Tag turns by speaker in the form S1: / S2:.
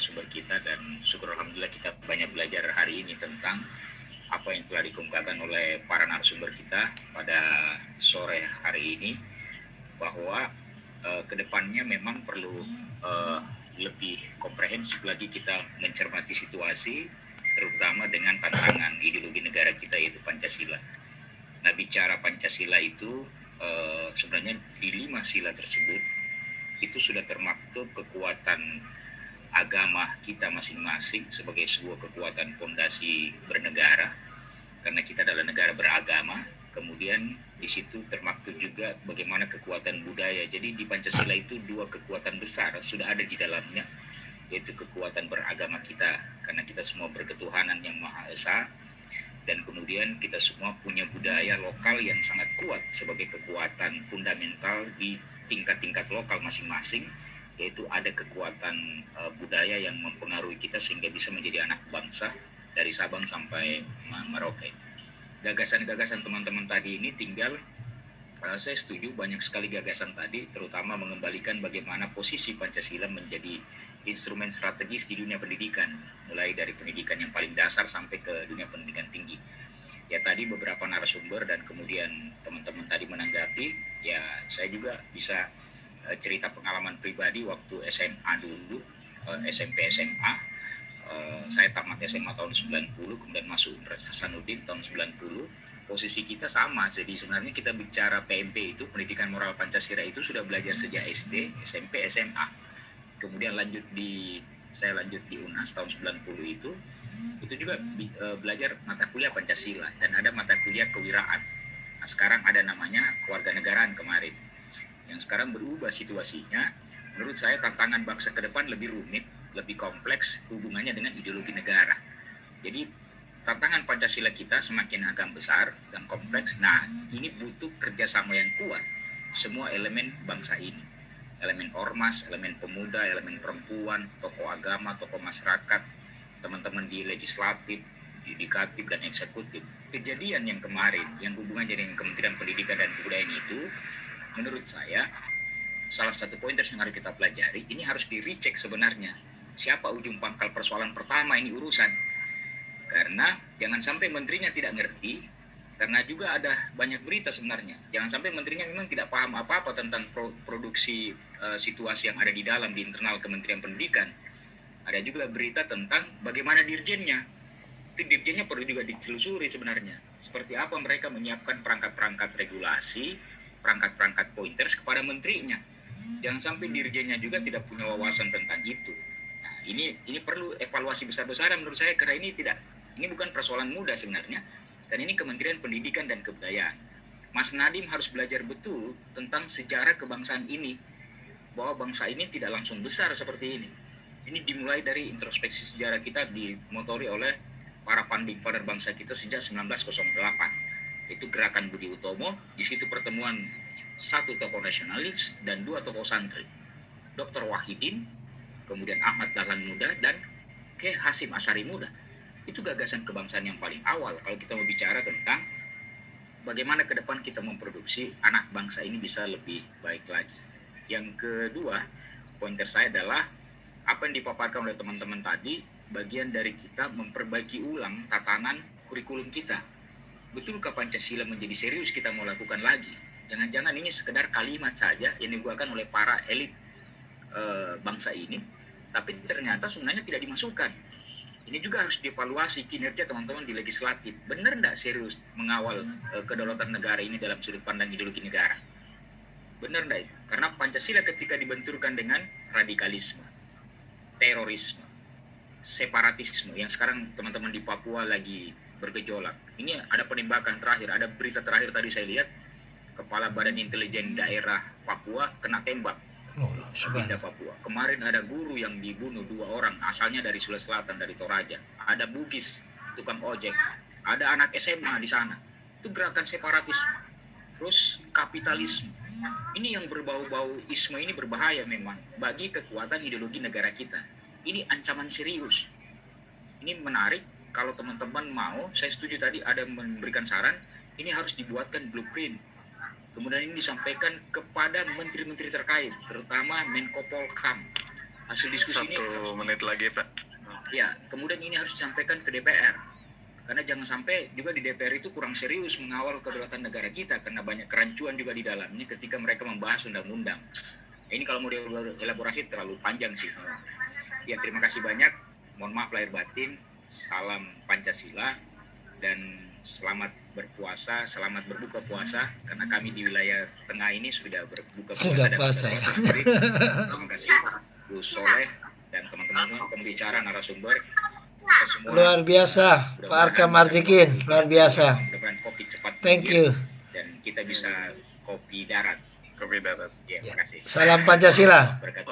S1: narasumber kita, dan syukur alhamdulillah kita banyak belajar hari ini tentang apa yang telah dikemukakan oleh para narasumber kita pada sore hari ini, bahwa kedepannya memang perlu lebih komprehensif lagi kita mencermati situasi, terutama dengan tantangan ideologi negara kita yaitu Pancasila. Nah, bicara Pancasila itu sebenarnya di 5 sila tersebut itu sudah termaktub kekuatan agama kita masing-masing sebagai sebuah kekuatan fondasi bernegara, karena kita adalah negara beragama. Kemudian di situ termaktub juga bagaimana kekuatan budaya. Jadi di Pancasila itu 2 kekuatan besar sudah ada di dalamnya, yaitu kekuatan beragama kita, karena kita semua berketuhanan yang Maha Esa, dan kemudian kita semua punya budaya lokal yang sangat kuat sebagai kekuatan fundamental di tingkat-tingkat lokal masing-masing, yaitu ada kekuatan budaya yang mempengaruhi kita sehingga bisa menjadi anak bangsa dari Sabang sampai Merauke. Gagasan-gagasan teman-teman tadi ini tinggal saya setuju banyak sekali gagasan tadi, terutama mengembalikan bagaimana posisi Pancasila menjadi instrumen strategis di dunia pendidikan, mulai dari pendidikan yang paling dasar sampai ke dunia pendidikan tinggi. Ya, tadi beberapa narasumber dan kemudian teman-teman tadi menanggapi, ya saya juga bisa cerita pengalaman pribadi waktu SMA dulu, SMP SMA. Saya tamat SMA tahun 90, kemudian masuk Universitas Hasanuddin tahun 90. Posisi kita sama, jadi sebenarnya kita bicara PMP itu, pendidikan moral Pancasila itu sudah belajar sejak SD, SMP, SMA. Kemudian saya lanjut di UNAS tahun 90 itu juga belajar mata kuliah Pancasila dan ada mata kuliah kewiraan. Nah, sekarang ada namanya kewarganegaraan kemarin. Yang sekarang berubah situasinya, menurut saya tantangan bangsa ke depan lebih rumit, lebih kompleks hubungannya dengan ideologi negara. Jadi tantangan Pancasila kita semakin agak besar dan kompleks. Nah, ini butuh kerjasama yang kuat semua elemen bangsa ini. Elemen ormas, elemen pemuda, elemen perempuan, tokoh agama, tokoh masyarakat, teman-teman di legislatif, yudikatif, dan eksekutif. Kejadian yang kemarin, yang hubungannya dengan Kementerian Pendidikan dan Kebudayaan itu, menurut saya, salah satu pointer yang harus kita pelajari, ini harus di-recheck sebenarnya. Siapa ujung pangkal persoalan pertama ini urusan. Karena jangan sampai menterinya tidak ngerti, karena juga ada banyak berita sebenarnya. Jangan sampai menterinya memang tidak paham apa-apa tentang produksi situasi yang ada di dalam, di internal Kementerian Pendidikan. Ada juga berita tentang bagaimana dirjennya. Itu dirjennya perlu juga ditelusuri sebenarnya. Seperti apa mereka menyiapkan perangkat-perangkat regulasi, perangkat-perangkat pointers kepada menterinya. Jangan sampai dirjennya juga tidak punya wawasan tentang itu. Nah, ini perlu evaluasi besar-besaran menurut saya, karena ini bukan persoalan mudah sebenarnya. Dan ini Kementerian Pendidikan dan Kebudayaan. Mas Nadiem harus belajar betul tentang sejarah kebangsaan ini, bahwa bangsa ini tidak langsung besar seperti ini. Ini dimulai dari introspeksi sejarah kita dimotori oleh para founding father bangsa kita sejak 1908. Itu Gerakan Budi Utomo, di situ pertemuan 1 tokoh nasionalis dan 2 tokoh santri. Dr. Wahidin, kemudian Ahmad Dahlan Muda, dan K. Hasim Asyari Muda. Itu gagasan kebangsaan yang paling awal kalau kita mau bicara tentang bagaimana ke depan kita memproduksi anak bangsa ini bisa lebih baik lagi. Yang kedua, pointer saya adalah apa yang dipaparkan oleh teman-teman tadi, bagian dari kita memperbaiki ulang tatanan kurikulum kita. Betulkah Pancasila menjadi serius kita mau lakukan lagi? Jangan-jangan ini sekedar kalimat saja yang dibuatkan oleh para elit bangsa ini, tapi ternyata sebenarnya tidak dimasukkan. Ini juga harus dievaluasi kinerja teman-teman di legislatif. Benar enggak serius mengawal kedaulatan negara ini dalam sudut pandang ideologi negara? Benar enggak itu? Karena Pancasila ketika dibenturkan dengan radikalisme, terorisme, separatisme, yang sekarang teman-teman di Papua lagi bergejolak. Ini ada penembakan terakhir, ada berita terakhir tadi saya lihat, Kepala Badan Intelijen Daerah Papua kena tembak. Pindah Papua. Kemarin ada guru yang dibunuh 2 orang, asalnya dari Sulawesi Selatan, dari Toraja. Ada Bugis, tukang ojek. Ada anak SMA di sana. Itu gerakan separatisme. Terus kapitalisme. Ini yang berbau-bau isme ini berbahaya memang bagi kekuatan ideologi negara kita. Ini ancaman serius. Ini menarik, kalau teman-teman mau, saya setuju tadi ada memberikan saran, ini harus dibuatkan blueprint. Kemudian ini disampaikan kepada menteri-menteri terkait, terutama Menko Polhukam. hasil diskusi ini
S2: 1 menit lagi, Pak.
S1: ya, kemudian ini harus disampaikan ke DPR. Karena jangan sampai juga di DPR itu kurang serius mengawal kedaulatan negara kita, karena banyak kerancuan juga di dalamnya ketika mereka membahas undang-undang. Ini kalau mau dielaborasi terlalu panjang sih. Ya, terima kasih banyak. Mohon maaf lahir batin. Salam Pancasila dan selamat berpuasa, selamat berbuka puasa, karena kami di wilayah tengah ini sudah berbuka puasa
S3: Sudah
S1: dan
S3: puasa.
S1: terima kasih Gus Soleh dan teman-teman pembicara narasumber. Kita semua
S3: Luar biasa, Pak Arkam Marzikin, luar biasa.
S1: mudah-mudahan kopi cepat
S3: Thank
S1: mengalir
S3: you.
S1: dan kita bisa kopi darat.
S2: Kopi darat.
S1: Ya, terima kasih.
S3: Salam Pancasila.
S1: Berkat